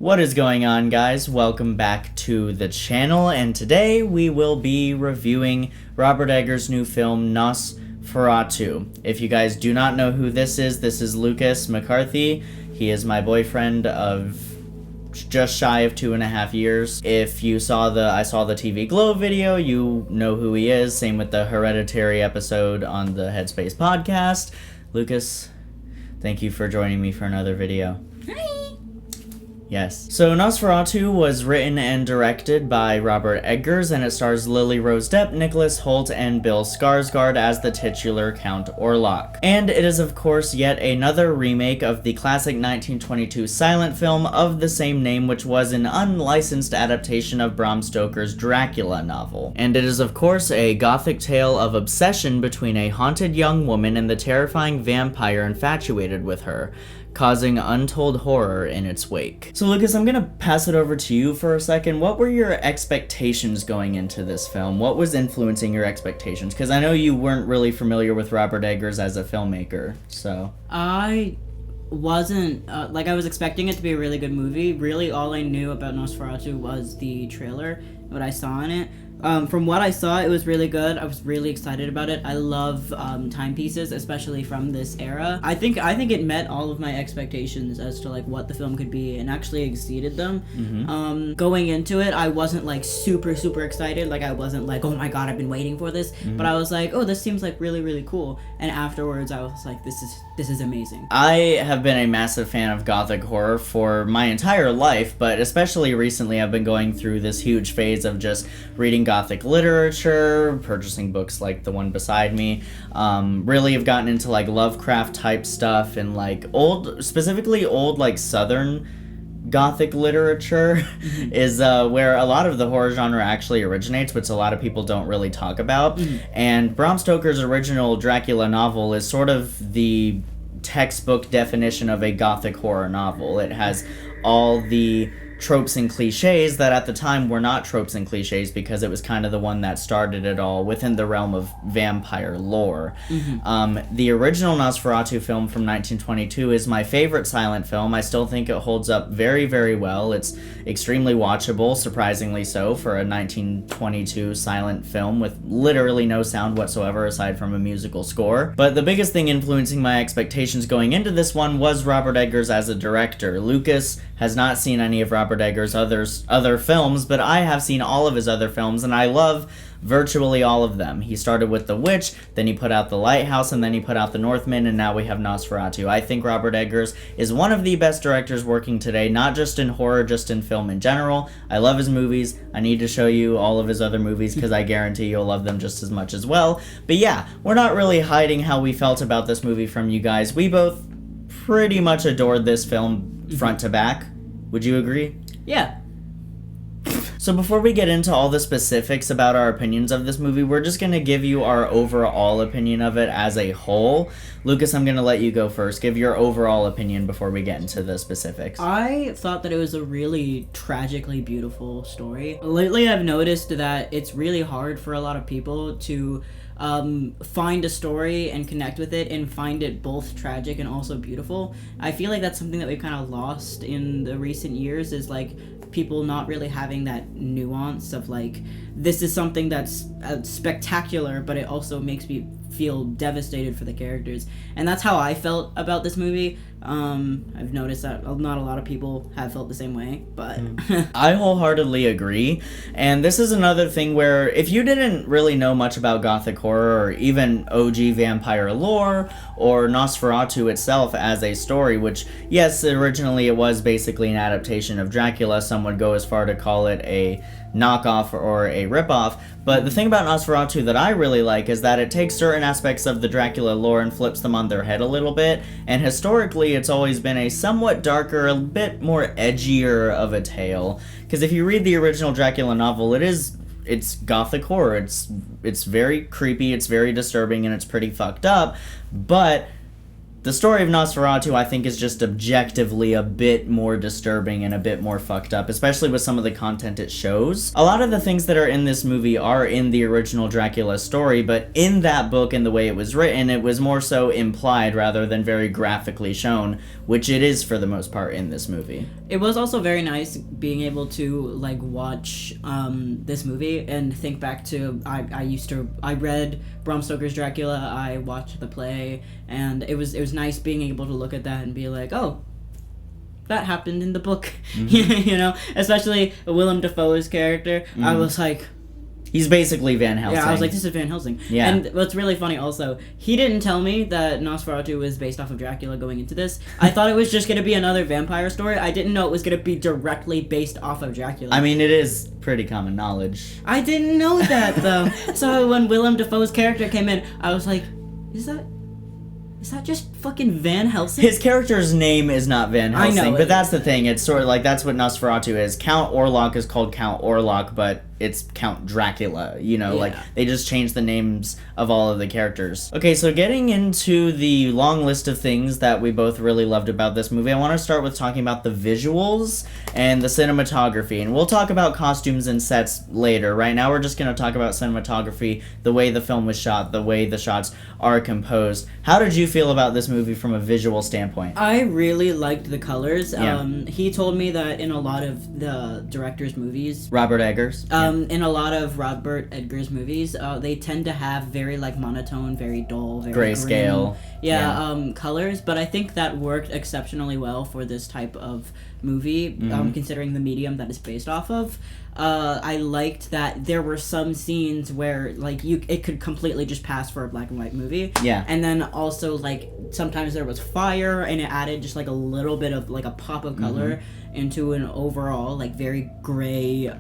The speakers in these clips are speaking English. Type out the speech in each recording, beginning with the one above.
What is going on, guys? Welcome back to the channel, and today we will be reviewing Robert Eggers' new film, Nosferatu. If you guys do not know who this is Lucas McCarthy. He is my boyfriend of just shy of 2.5 years. If you saw I saw the TV Glow video, you know who he is. Same with the Hereditary episode on the Headspace Podcast. Lucas, thank you for joining me for another video. Hi! Yes. So Nosferatu was written and directed by Robert Eggers, and it stars Lily Rose Depp, Nicholas Hoult, and Bill Skarsgård as the titular Count Orlock. And it is, of course, yet another remake of the classic 1922 silent film of the same name, which was an unlicensed adaptation of Bram Stoker's Dracula novel. And it is, of course, a gothic tale of obsession between a haunted young woman and the terrifying vampire infatuated with her, causing untold horror in its wake. So Lucas, I'm gonna pass it over to you for a second. What were your expectations going into this film? What was influencing your expectations? Because I know you weren't really familiar with Robert Eggers as a filmmaker, so. I wasn't, I was expecting it to be a really good movie. Really, all I knew about Nosferatu was the trailer, what I saw in it. From what I saw, it was really good. I was really excited about it. I love timepieces, especially from this era. I think it met all of my expectations as to like what the film could be, and actually exceeded them. Mm-hmm. Going into it, I wasn't like super excited. Like I wasn't like, oh my god, I've been waiting for this. Mm-hmm. But I was like, oh, this seems like really cool. And afterwards, I was like, this is amazing. I have been a massive fan of gothic horror for my entire life, but especially recently I've been going through this huge phase of just reading gothic literature, purchasing books like the one beside me. Really have gotten into like Lovecraft type stuff and like specifically old like southern gothic literature is where a lot of the horror genre actually originates, which a lot of people don't really talk about. And Bram Stoker's original Dracula novel is sort of the textbook definition of a gothic horror novel. It has all the tropes and cliches that at the time were not tropes and cliches, because it was kind of the one that started it all within the realm of vampire lore. The original Nosferatu film from 1922 is my favorite silent film. I still think it holds up very well. It's extremely watchable, surprisingly so, for a 1922 silent film with literally no sound whatsoever aside from a musical score. But the biggest thing influencing my expectations going into this one was Robert Eggers as a director. Lucas has not seen any of Robert Eggers' other films, but I have seen all of his other films, and I love virtually all of them. He started with The Witch, then he put out The Lighthouse, and then he put out The Northman, and now we have Nosferatu. I think Robert Eggers is one of the best directors working today, not just in horror, just in film in general. I love his movies. I need to show you all of his other movies because I guarantee you'll love them just as much as well. But yeah, we're not really hiding how we felt about this movie from you guys. We both pretty much adored this film front to back. Would you agree? Yeah. So before we get into all the specifics about our opinions of this movie, we're just going to give you our overall opinion of it as a whole. Lucas, I'm going to let you go first. Give your overall opinion before we get into the specifics. I thought that it was a really tragically beautiful story. Lately, I've noticed that it's really hard for a lot of people to find a story and connect with it and find it both tragic and also beautiful. I feel like that's something that we've kind of lost in the recent years, is like people not really having that nuance of like, this is something that's spectacular, but it also makes me feel devastated for the characters. And that's how I felt about this movie. I've noticed that not a lot of people have felt the same way, but I wholeheartedly agree. And this is another thing where if you didn't really know much about gothic horror or even OG vampire lore or Nosferatu itself as a story, which yes, originally it was basically an adaptation of Dracula, some would go as far to call it a knockoff or a ripoff. But the thing about Nosferatu that I really like is that it takes certain aspects of the Dracula lore and flips them on their head a little bit. And historically, it's always been a somewhat darker, a bit more edgier of a tale. Because if you read the original Dracula novel, it's gothic horror. It's very creepy, it's very disturbing, and it's pretty fucked up. But The story of Nosferatu, I think, is just objectively a bit more disturbing and a bit more fucked up, especially with some of the content it shows. A lot of the things that are in this movie are in the original Dracula story, but in that book and the way it was written, it was more so implied rather than very graphically shown, which it is for the most part in this movie. It was also very nice being able to like watch this movie and think back to I read Bram Stoker's Dracula, I watched the play, and it was nice being able to look at that and be like, oh, that happened in the book. You know, especially Willem Dafoe's character. I was like, he's basically Van Helsing. yeah, I was like, this is Van Helsing. Yeah. And what's really funny also, he didn't tell me that Nosferatu was based off of Dracula going into this. I thought it was just going to be another vampire story. I didn't know it was going to be directly based off of Dracula. I mean, it is pretty common knowledge. I didn't know that, though. So when Willem Dafoe's character came in, I was like, is that just fucking Van Helsing? His character's name is not Van Helsing, I know, but that's the thing. It's sort of like, that's what Nosferatu is. Count Orlock is called Count Orlock, but it's Count Dracula, you know, like, they just changed the names of all of the characters. Okay, so getting into the long list of things that we both really loved about this movie, I want to start with talking about the visuals and the cinematography, and we'll talk about costumes and sets later. Right now, we're just going to talk about cinematography, the way the film was shot, the way the shots are composed. How did you feel about this movie from a visual standpoint? I really liked the colors. Yeah. He told me that in a lot of the director's movies, Robert Eggers? in a lot of Robert Edgar's movies, they tend to have very like monotone, very dull, very grayscale. grim, colors. But I think that worked exceptionally well for this type of movie, considering the medium that it's based off of. I liked that there were some scenes where like it could completely just pass for a black and white movie. Yeah. And then also like sometimes there was fire and it added just like a little bit of like a pop of color into an overall like very gray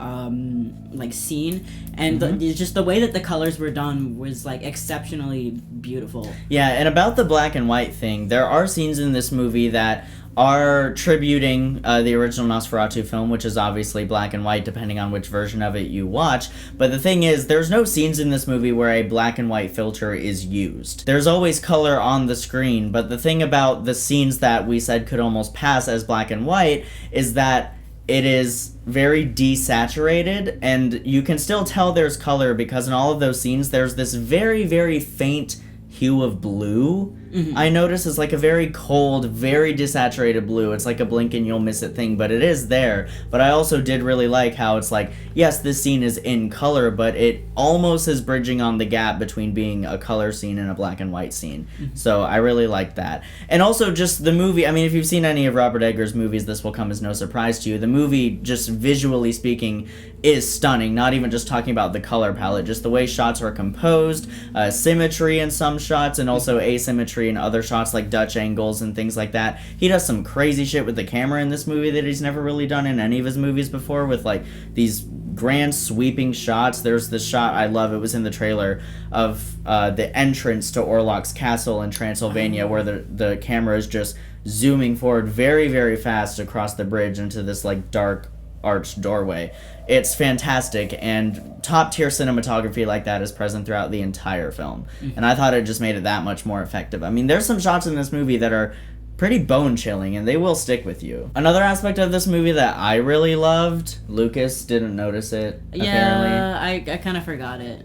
like scene, and just the way that the colors were done was like exceptionally beautiful. Yeah, and about the black and white thing, there are scenes in this movie that are tributing the original Nosferatu film, which is obviously black and white depending on which version of it you watch. But the thing is, there's no scenes in this movie where a black and white filter is used. There's always color on the screen, but the thing about the scenes that we said could almost pass as black and white is that it is very desaturated, and you can still tell there's color because in all of those scenes there's this very, very faint hue of blue. I notice it's like a very cold, very desaturated blue. It's like a blink and you'll miss it thing, but it is there. But I also did really like how it's like, yes, this scene is in color, but it almost is bridging on the gap between being a color scene and a black and white scene. So I really liked that. And also just the movie, I mean, if you've seen any of Robert Eggers' movies, this will come as no surprise to you. The movie, just visually speaking, is stunning. Not even just talking about the color palette, just the way shots are composed, symmetry in some shots, and also asymmetry in other shots, like Dutch angles and things like that. He does some crazy shit with the camera in this movie that he's never really done in any of his movies before, with like these grand sweeping shots. There's this shot I love, it was in the trailer, of the entrance to Orlock's castle in Transylvania, where the camera is just zooming forward very, very fast across the bridge into this like dark arched doorway. It's fantastic, and top tier cinematography like that is present throughout the entire film. And I thought it just made it that much more effective. I mean, there's some shots in this movie that are pretty bone chilling, and they will stick with you. Another aspect of this movie that I really loved, Lucas didn't notice it, apparently. Yeah, I kind of forgot it.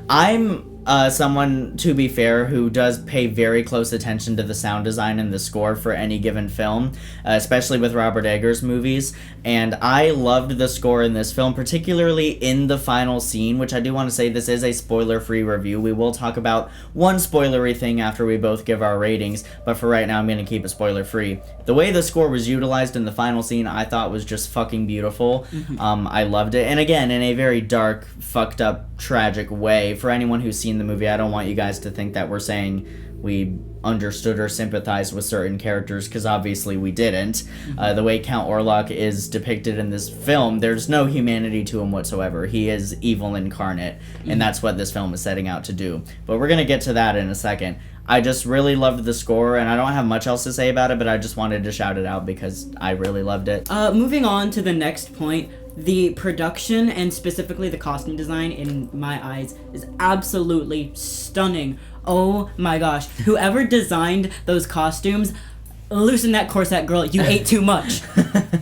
I'm someone, to be fair, who does pay very close attention to the sound design and the score for any given film, especially with Robert Eggers movies, and I loved the score in this film, particularly in the final scene, which I do want to say this is a spoiler-free review. We will talk about one spoilery thing after we both give our ratings, but for right now I'm going to keep it spoiler-free. The way the score was utilized in the final scene I thought was just fucking beautiful. I loved it, and again, in a very dark, fucked up, tragic way. For anyone who's seen the movie, I don't want you guys to think that we're saying we understood or sympathized with certain characters, because obviously we didn't. The way Count Orlock is depicted in this film, there's no humanity to him whatsoever. He is evil incarnate, and that's what this film is setting out to do. But we're going to get to that in a second. I just really loved the score, and I don't have much else to say about it, but I just wanted to shout it out because I really loved it. Moving on to the next point, the production and specifically the costume design, in my eyes, is absolutely stunning. Oh my gosh. Whoever designed those costumes, loosen that corset, girl. You ate too much.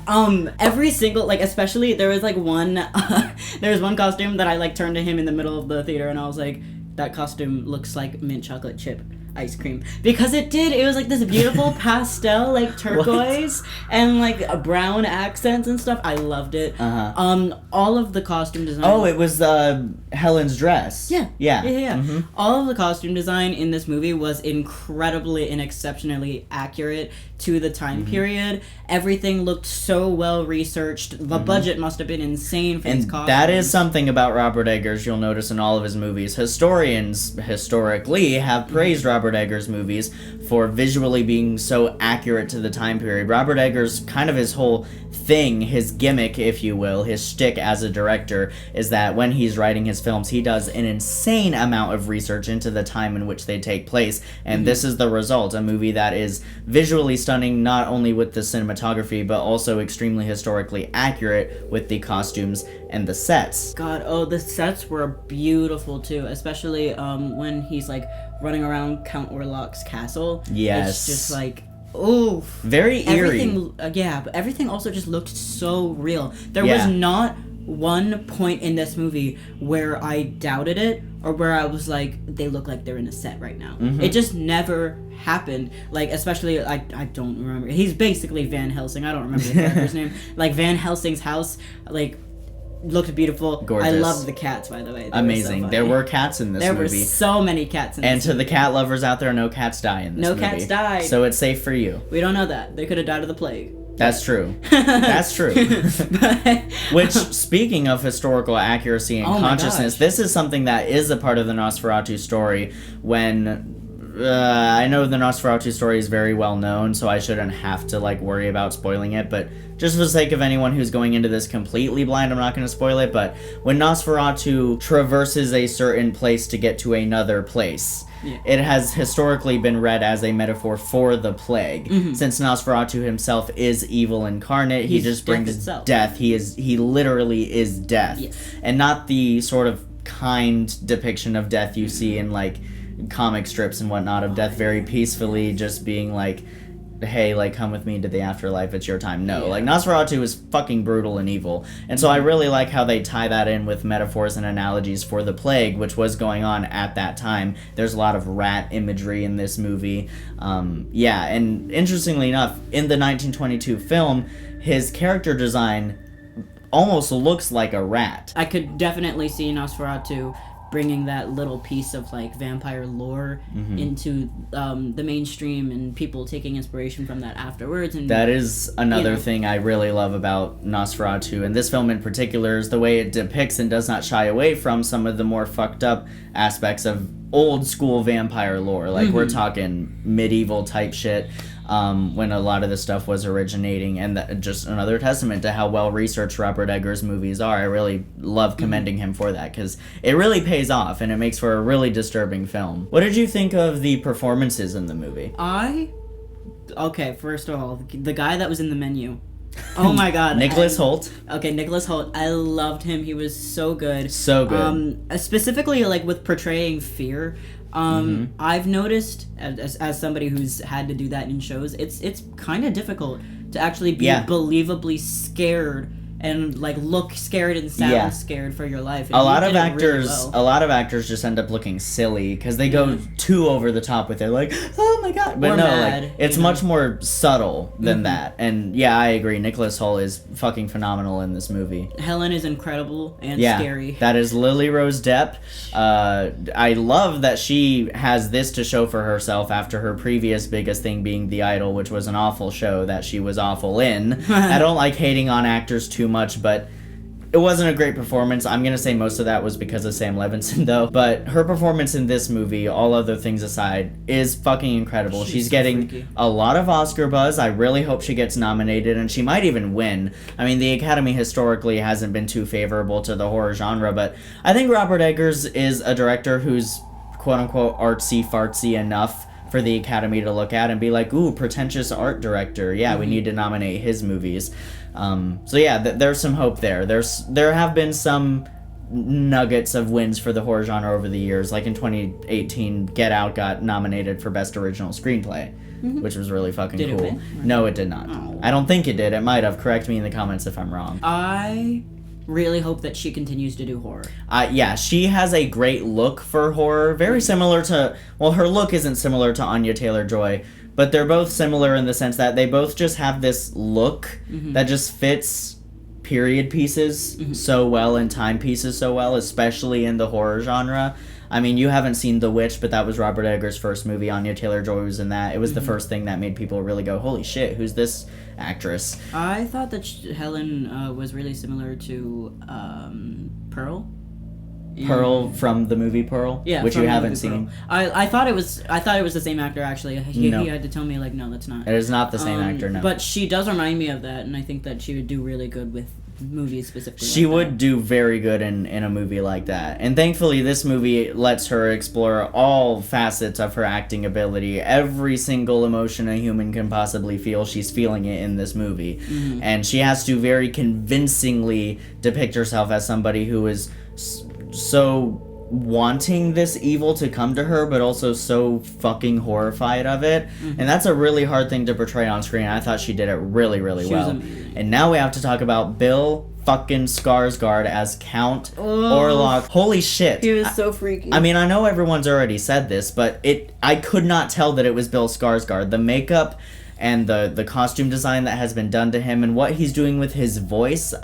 Every single, like, especially, there was, like, one, there was one costume that I, like, turned to him in the middle of the theater, and I was like, that costume looks like mint chocolate chip ice cream. Because it did. It was, like, this beautiful pastel, like, turquoise, and, like, brown accents and stuff. I loved it. All of the costume design... Oh, it was, Helen's dress. Yeah. Yeah. Mm-hmm. All of the costume design in this movie was incredibly and exceptionally accurate to the time period. Everything looked so well researched. The budget must have been insane for these costumes. That is something about Robert Eggers you'll notice in all of his movies. Historians, historically, have praised Robert Eggers' movies for visually being so accurate to the time period. Robert Eggers, kind of his whole thing, his gimmick, if you will, his shtick as a director, is that when he's writing his films, he does an insane amount of research into the time in which they take place, and this is the result, a movie that is visually stunning, not only with the cinematography, but also extremely historically accurate with the costumes and the sets. God, the sets were beautiful too, especially when he's like running around Count Orlock's castle. Yes. It's just like, oof. Very eerie. Everything, but everything also just looked so real. There was not one point in this movie where I doubted it or where I was like, they look like they're in a set right now. It just never happened. Like, especially, I don't remember. He's basically Van Helsing. I don't remember the character's name. Like, Van Helsing's house, like, looked beautiful. Gorgeous. I loved the cats, by the way. Amazing. There were cats in this movie. There were so many cats in this movie. And to the cat lovers out there, no cats die in this movie. No cats died. So it's safe for you. We don't know that. They could have died of the plague. That's true. That's true. Which, speaking of historical accuracy and consciousness, this is something that is a part of the Nosferatu story. When I know the Nosferatu story is very well known, so I shouldn't have to like worry about spoiling it, but just for the sake of anyone who's going into this completely blind, I'm not going to spoil it. But when Nosferatu traverses a certain place to get to another place, it has historically been read as a metaphor for the plague. Since Nosferatu himself is evil incarnate, he just brings death. He literally is death. And not the sort of kind depiction of death you see in like comic strips and whatnot of death very peacefully just being like, hey, like, come with me to the afterlife, it's your time. No, like, Nosferatu is fucking brutal and evil. And so I really like how they tie that in with metaphors and analogies for the plague, which was going on at that time. There's a lot of rat imagery in this movie. And interestingly enough, in the 1922 film, his character design almost looks like a rat. I could definitely see Nosferatu bringing that little piece of like vampire lore into the mainstream and people taking inspiration from that afterwards. And that is another thing I really love about Nosferatu, and this film in particular, is the way it depicts and does not shy away from some of the more fucked up aspects of old school vampire lore. Like we're talking medieval type shit. When a lot of this stuff was originating, and just another testament to how well researched Robert Eggers' movies are. I really love commending him for that, because it really pays off and it makes for a really disturbing film. What did you think of the performances in the movie? Okay, first of all, the guy that was in the menu. Oh my god. Nicholas Hoult. Okay, Nicholas Hoult. I loved him. He was so good. So good. Specifically, like, with portraying fear. I've noticed, as somebody who's had to do that in shows, it's kind of difficult to actually be believably scared and like look scared and sound scared for your life. And a lot of actors just end up looking silly because they go too over the top with it, like, oh my god. But no, mad, like, it's much more subtle than that. And yeah, I agree. Nicholas Hoult is fucking phenomenal in this movie. Helen is incredible and scary. That is Lily Rose Depp. I love that she has this to show for herself after her previous biggest thing being The Idol, which was an awful show that she was awful in. I don't like hating on actors too much, but it wasn't a great performance. I'm gonna say most of that was because of Sam Levinson, though. But her performance in this movie, all other things aside, is fucking incredible. She's so getting freaky. A lot of Oscar buzz. I really hope she gets nominated, and she might even win. I mean, the Academy historically hasn't been too favorable to the horror genre, but I think Robert Eggers is a director who's quote-unquote artsy-fartsy enough for the Academy to look at and be like, ooh, pretentious art director. Yeah, we need to nominate his movies. So yeah, there's some hope there. There have been some nuggets of wins for the horror genre over the years. Like in 2018, Get Out got nominated for Best Original Screenplay, which was really fucking Did it cool. win? No, it did not. Oh. I don't think it did. It might have. Correct me in the comments if I'm wrong. I really hope that she continues to do horror. Yeah, she has a great look for horror. Very similar to... Well, her look isn't similar to Anya Taylor-Joy, but they're both similar in the sense that they both just have this look that just fits period pieces so well and time pieces so well, especially in the horror genre. I mean, you haven't seen The Witch, but that was Robert Eggers' first movie. Anya Taylor-Joy was in that. It was the first thing that made people really go, holy shit, who's this actress? I thought that Helen was really similar to Pearl. Pearl from the movie Pearl, which from you the haven't movie seen. Pearl. I thought it was the same actor actually. He had to tell me like, no, that's not. It is not the same actor, no. But she does remind me of that, and I think that she would do really good with movies specifically. She like would that. do very good in a movie like that. And thankfully this movie lets her explore all facets of her acting ability. Every single emotion a human can possibly feel, she's feeling it in this movie. And she has to very convincingly depict herself as somebody who is so wanting this evil to come to her, but also so fucking horrified of it. And that's a really hard thing to portray on screen. I thought she did it really, really well. And now we have to talk about Bill fucking Skarsgård as Count Orlock. Holy shit. He was so freaky. I mean, I know everyone's already said this, but I could not tell that it was Bill Skarsgård. The makeup and the costume design that has been done to him and what he's doing with his voice,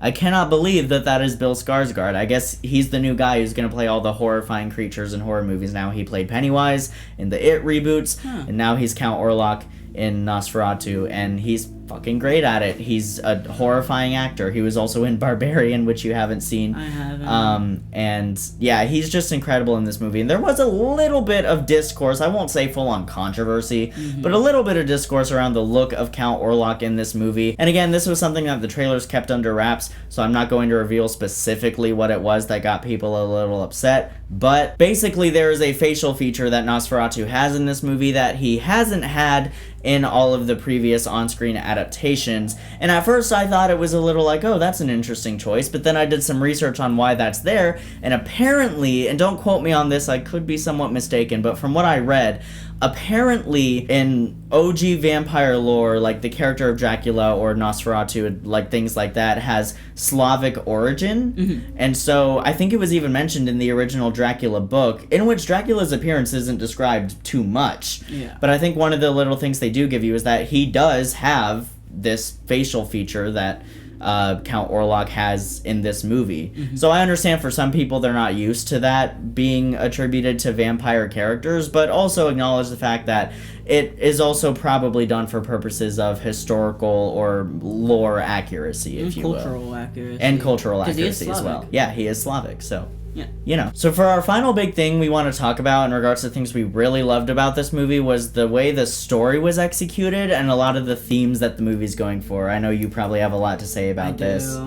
I cannot believe that is Bill Skarsgård. I guess he's the new guy who's going to play all the horrifying creatures in horror movies now. He played Pennywise in the It reboots, and now he's Count Orlock in Nosferatu, and he's fucking great at it. He's a horrifying actor. He was also in Barbarian, which you haven't seen. I haven't. And yeah, he's just incredible in this movie. And there was a little bit of discourse, I won't say full-on controversy, but a little bit of discourse around the look of Count Orlock in this movie. And again, this was something that the trailers kept under wraps, so I'm not going to reveal specifically what it was that got people a little upset. But basically, there is a facial feature that Nosferatu has in this movie that he hasn't had in all of the previous on-screen adaptations. And at first I thought it was a little like, oh, that's an interesting choice, but then I did some research on why that's there, and apparently, and don't quote me on this, I could be somewhat mistaken, but from what I read, apparently in OG vampire lore, like the character of Dracula or Nosferatu, like things like that, has Slavic origin. And so I think it was even mentioned in the original Dracula book, in which Dracula's appearance isn't described too much. But I think one of the little things they do give you is that he does have this facial feature that Count Orlock has in this movie. So I understand for some people they're not used to that being attributed to vampire characters, but also acknowledge the fact that it is also probably done for purposes of historical or lore accuracy, if you will. Cultural accuracy. And cultural 'Cause he is accuracy as well. Slavic. Yeah, he is Slavic, so... Yeah. You know. So for our final big thing we want to talk about in regards to things we really loved about this movie was the way the story was executed and a lot of the themes that the movie's going for. I know you probably have a lot to say about this.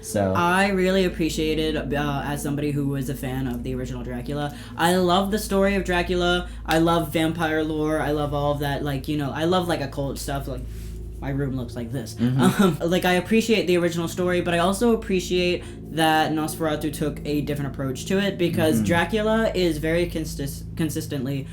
So I really appreciated, as somebody who was a fan of the original Dracula, I love the story of Dracula. I love vampire lore. I love all of that. Like, you know, I love like occult stuff. Like, my room looks like this. Like, I appreciate the original story, but I also appreciate that Nosferatu took a different approach to it, because Dracula is very consistently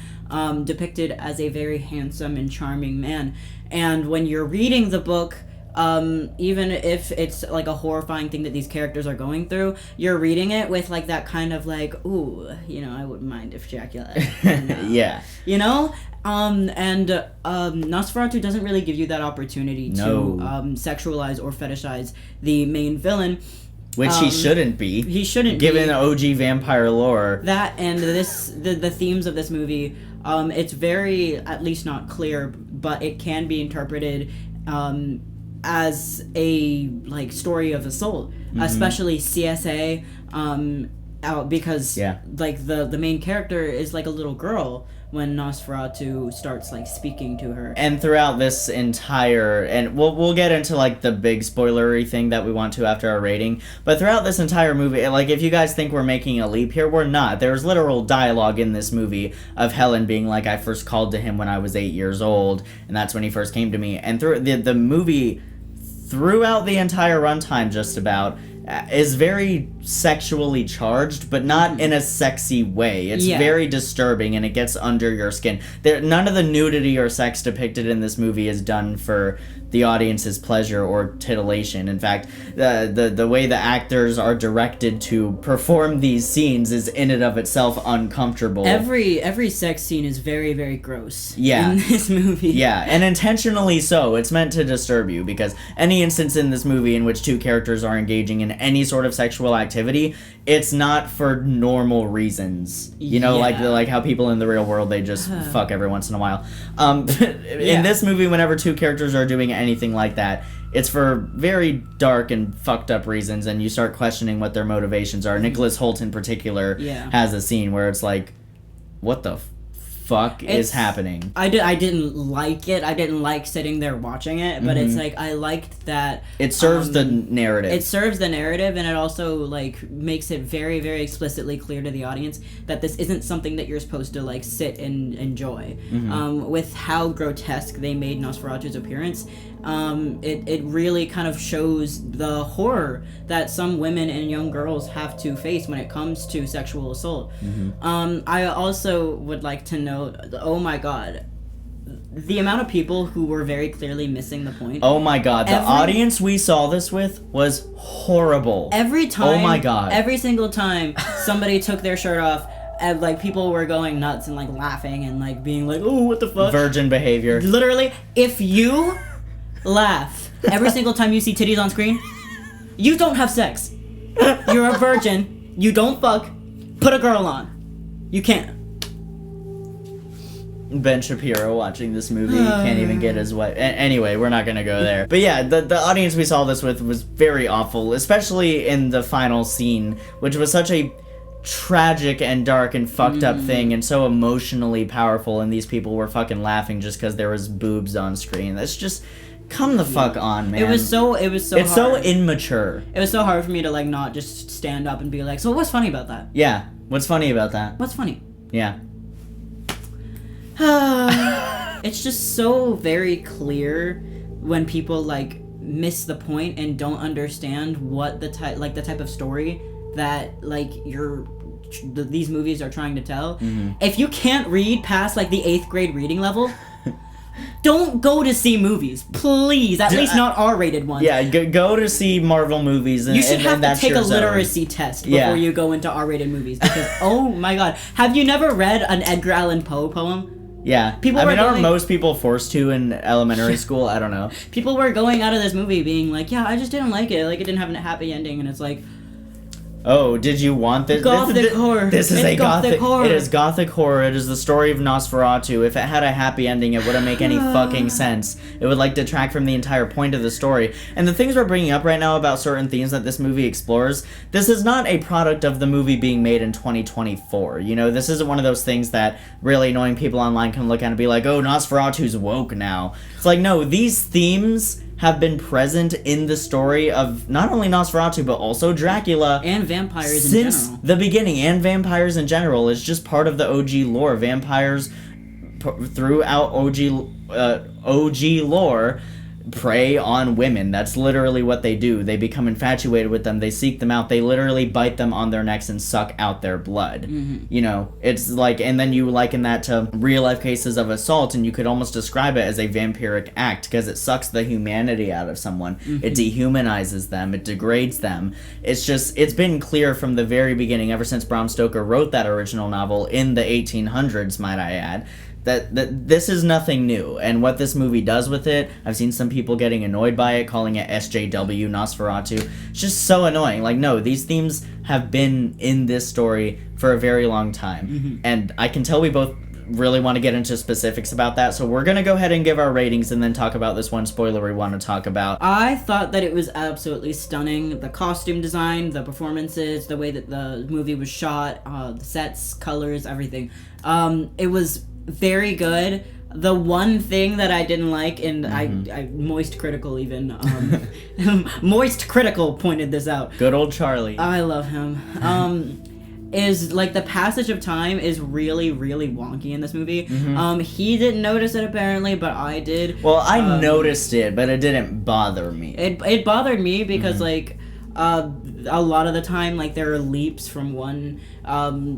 depicted as a very handsome and charming man. And when you're reading the book, even if it's like a horrifying thing that these characters are going through, you're reading it with like that kind of like, ooh, you know, I wouldn't mind if Dracula, yeah, you know. Nosferatu doesn't really give you that opportunity to sexualize or fetishize the main villain. Which he shouldn't be. He shouldn't given be. OG vampire lore. That and the themes of this movie, it's very, at least not clear, but it can be interpreted as a like story of assault, especially CSA, because like the main character is like a little girl when Nosferatu starts like speaking to her. And throughout this entire, and we'll get into like the big spoilery thing that we want to after our rating, but throughout this entire movie, like if you guys think we're making a leap here, we're not. There's literal dialogue in this movie of Helen being like, I first called to him when I was 8 years old, and that's when he first came to me. And through the movie, throughout the entire runtime just about, is very sexually charged, but not in a sexy way. It's very disturbing, and it gets under your skin. None of the nudity or sex depicted in this movie is done for the audience's pleasure or titillation. In fact, the way the actors are directed to perform these scenes is in and of itself uncomfortable. Every sex scene is very, very gross in this movie. Yeah, and intentionally so. It's meant to disturb you, because any instance in this movie in which two characters are engaging in any sort of sexual activity, it's not for normal reasons. You know, like how people in the real world, they just fuck every once in a while. In this movie, whenever two characters are doing anything like that, it's for very dark and fucked up reasons, and you start questioning what their motivations are. Nicholas Hoult in particular has a scene where it's like, what the fuck is happening? I didn't like it. I didn't like sitting there watching it, but it's like, I liked that it serves the narrative. It serves the narrative, and it also like makes it very, very explicitly clear to the audience that this isn't something that you're supposed to like sit and enjoy. With how grotesque they made Nosferatu's appearance, it really kind of shows the horror that some women and young girls have to face when it comes to sexual assault. I also would like to note, oh my god, the amount of people who were very clearly missing the point. Oh my god, the audience we saw this with was horrible. Every time, oh my god, every single time somebody took their shirt off, and like people were going nuts and like laughing and like being like, oh, what the fuck? Virgin behavior. Literally, if you laugh every single time you see titties on screen, you don't have sex. You're a virgin. You don't fuck. Put a girl on. You can't. Ben Shapiro watching this movie can't even get his wife. Anyway, we're not gonna go there. But yeah, the audience we saw this with was very awful, especially in the final scene, which was such a tragic and dark and fucked up thing, and so emotionally powerful, and these people were fucking laughing just because there was boobs on screen. That's just, come the fuck on, man. It was so it's hard. So immature. It was so hard for me to like not just stand up and be like, so what's funny about that? Yeah, what's funny about that? What's funny? Yeah. It's just so very clear when people like miss the point and don't understand what the type of story that like these movies are trying to tell. If you can't read past like the 8th grade reading level, don't go to see movies, please. At least not R-rated ones. Yeah, go to see Marvel movies. You should have to take a literacy test before you go into R-rated movies, because oh my god, have you never read an Edgar Allan Poe poem? Yeah. Are most people forced to in elementary school? I don't know. People were going out of this movie being like, yeah, I just didn't like it. Like, it didn't have a happy ending, and it's like, oh, did you want this? Gothic horror. This is gothic horror. It is gothic horror. It is the story of Nosferatu. If it had a happy ending, it wouldn't make any fucking sense. It would like detract from the entire point of the story. And the things we're bringing up right now about certain themes that this movie explores, this is not a product of the movie being made in 2024. You know, this isn't one of those things that really annoying people online can look at and be like, oh, Nosferatu's woke now. It's like, no, these themes have been present in the story of not only Nosferatu, but also Dracula. And vampires in general. Since the beginning, and vampires in general. It's just part of the OG lore. Vampires, throughout OG lore, prey on women. That's literally what they do. They become infatuated with them. They seek them out. They literally bite them on their necks and suck out their blood. You know, it's like, and then you liken that to real life cases of assault, and you could almost describe it as a vampiric act, because it sucks the humanity out of someone. It dehumanizes them. It degrades them. It's just, it's been clear from the very beginning, ever since Bram Stoker wrote that original novel in the 1800s, might I add, that this is nothing new. And what this movie does with it, I've seen some people getting annoyed by it, calling it SJW Nosferatu. It's just so annoying. Like, no, these themes have been in this story for a very long time. And I can tell we both really want to get into specifics about that, so we're gonna go ahead and give our ratings and then talk about this one spoiler we want to talk about. I thought that it was absolutely stunning. The costume design, the performances, the way that the movie was shot, the sets, colors, everything. It was very good. The one thing that I didn't like, and I Moist Critical even, Moist Critical pointed this out. Good old Charlie. I love him. Is like the passage of time is really, really wonky in this movie. He didn't notice it apparently, but I did. Well, I noticed it, but it didn't bother me. It bothered me because like a lot of the time, like, there are leaps from one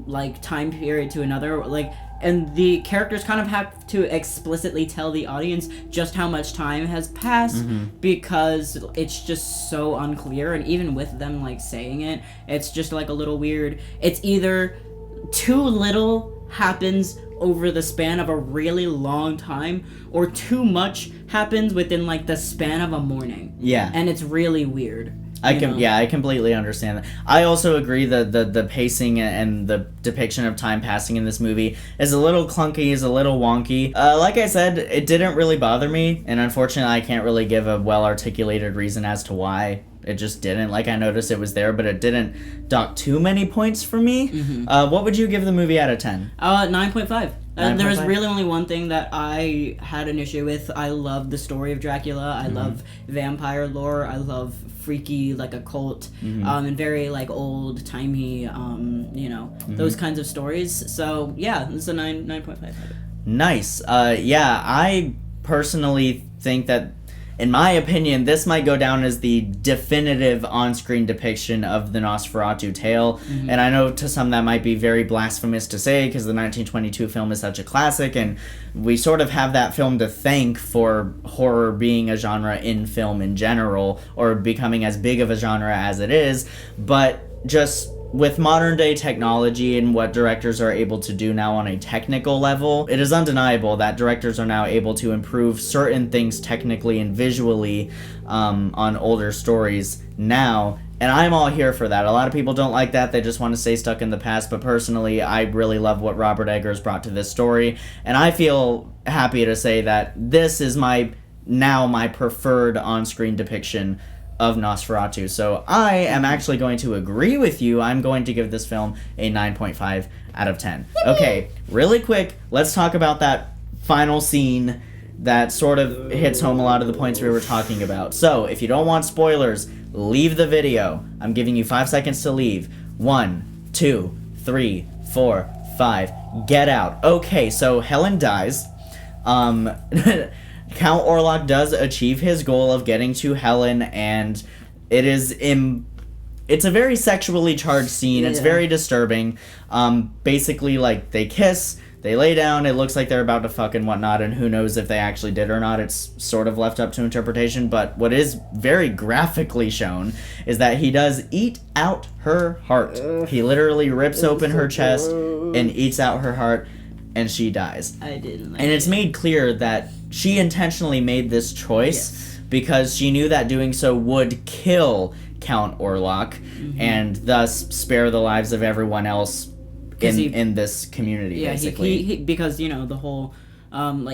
like time period to another, like, and the characters kind of have to explicitly tell the audience just how much time has passed, because it's just so unclear. And even with them, like, saying it, it's just, like, a little weird. It's either too little happens over the span of a really long time, or too much happens within, like, the span of a morning. Yeah. And it's really weird. I completely understand that. I also agree that the pacing and the depiction of time passing in this movie is a little clunky, is a little wonky. Like I said, it didn't really bother me, and unfortunately I can't really give a well-articulated reason as to why. It just didn't. Like, I noticed it was there, but it didn't dock too many points for me. What would you give the movie out of 10? 9.5. There was really only one thing that I had an issue with. I love the story of Dracula. I love vampire lore. I love freaky, like, occult, and very, like, old-timey, those kinds of stories. So, yeah, it's a 9.5. Nice. Yeah, I personally think that, in my opinion, this might go down as the definitive on-screen depiction of the Nosferatu tale. And I know to some that might be very blasphemous to say, because the 1922 film is such a classic, and we sort of have that film to thank for horror being a genre in film in general, or becoming as big of a genre as it is. But just with modern day technology and what directors are able to do now on a technical level, it is undeniable that directors are now able to improve certain things technically and visually on older stories now. And I'm all here for that. A lot of people don't like that. They just want to stay stuck in the past. But personally, I really love what Robert Eggers brought to this story. And I feel happy to say that this is my preferred on-screen depiction of Nosferatu. So I am actually going to agree with you. I'm going to give this film a 9.5 out of 10. Okay, really quick, let's talk about that final scene that sort of hits home a lot of the points we were talking about. So, if you don't want spoilers, leave the video. I'm giving you 5 seconds to leave. 1, 2, 3, 4, 5. Get out. Okay, so Helen dies. Count Orlock does achieve his goal of getting to Helen, and it's a very sexually charged scene. Yeah. It's very disturbing. Basically, like, they kiss, they lay down, it looks like they're about to fuck and whatnot, and who knows if they actually did or not. It's sort of left up to interpretation, but what is very graphically shown is that he does eat out her heart. He literally rips open her chest and eats out her heart, and she dies. I didn't like it. And it's made clear that she intentionally made this choice because she knew that doing so would kill Count Orlock and thus spare the lives of everyone else in this community, basically. Because, the whole,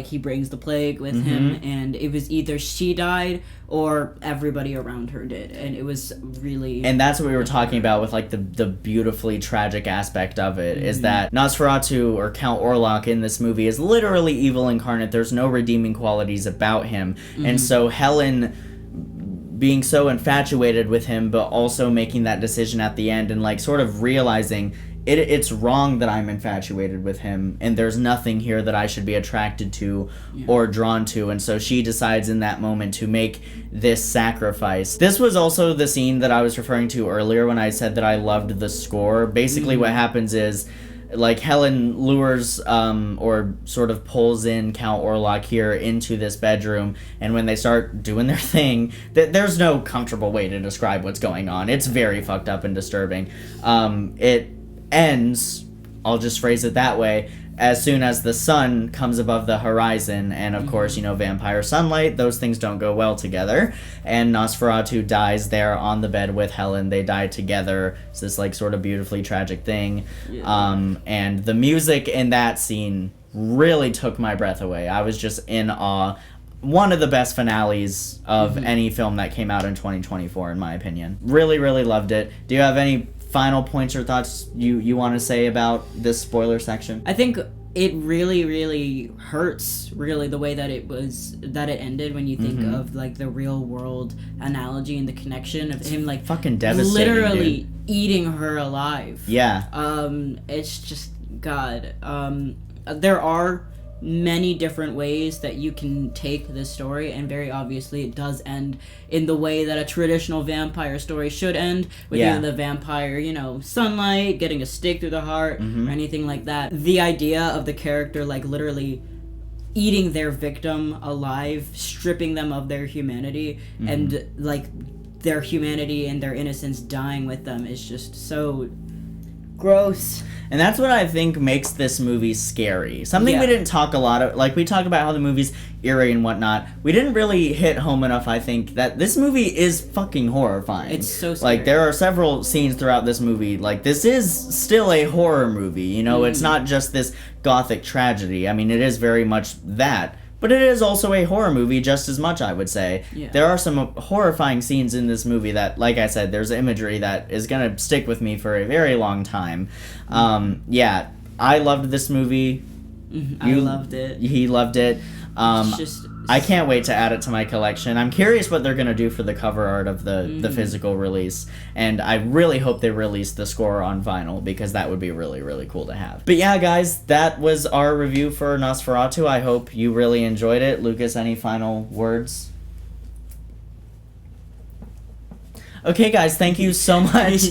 he brings the plague with him, and it was either she died or everybody around her did, and it was really... And that's what we were talking about with, like, the beautifully tragic aspect of it, is that Nosferatu, or Count Orlock in this movie, is literally evil incarnate. There's no redeeming qualities about him, and so Helen being so infatuated with him, but also making that decision at the end and, like, sort of realizing... It's wrong that I'm infatuated with him, and there's nothing here that I should be attracted to or drawn to, and so she decides in that moment to make this sacrifice. This was also the scene that I was referring to earlier when I said that I loved the score. Basically what happens is, like, Helen lures or sort of pulls in Count Orlock here into this bedroom, and when they start doing their thing, there's no comfortable way to describe what's going on. It's very fucked up and disturbing. It ends, I'll just phrase it that way, as soon as the sun comes above the horizon, and of course, vampire sunlight, those things don't go well together, and Nosferatu dies there on the bed with Helen. They die together. It's this, like, sort of beautifully tragic thing. And the music in that scene really took my breath away. I was just in awe. One of the best finales of any film that came out in 2024, in my opinion. Really, really loved it. Do you have any final points or thoughts you want to say about this spoiler section? I think it really, really hurts, really, the way that it ended when you think of, like, the real world analogy and the connection of him, like, fucking devastating, literally eating her alive. Yeah. It's just, God. There are many different ways that you can take this story, and very obviously it does end in the way that a traditional vampire story should end, with either the vampire, you know, sunlight, getting a stake through the heart, or anything like that. The idea of the character, like, literally eating their victim alive, stripping them of their humanity, and, like, their humanity and their innocence dying with them is just so gross. And that's what I think makes this movie scary. Something we didn't talk a lot of, like, we talked about how the movie's eerie and whatnot. We didn't really hit home enough, I think, that this movie is fucking horrifying. It's so scary. Like, there are several scenes throughout this movie, like, this is still a horror movie, you know? It's not just this gothic tragedy. I mean, it is very much that. But it is also a horror movie just as much, I would say. Yeah. There are some horrifying scenes in this movie that, like I said, there's imagery that is going to stick with me for a very long time. Yeah, I loved this movie. I loved it. He loved it. It's just... I can't wait to add it to my collection. I'm curious what they're going to do for the cover art of the physical release. And I really hope they release the score on vinyl, because that would be really, really cool to have. But yeah, guys, that was our review for Nosferatu. I hope you really enjoyed it. Lucas, any final words? Okay, guys, thank you so much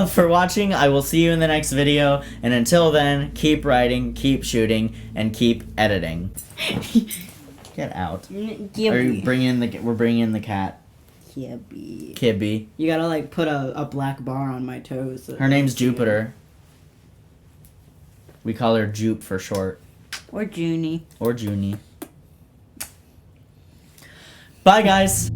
for watching. I will see you in the next video. And until then, keep writing, keep shooting, and keep editing. Get out. Are you we're bringing in the cat. Kibby. You gotta, like, put a black bar on my toes. Her name's Jupiter. We call her Jupe for short. Or Junie. Bye, guys.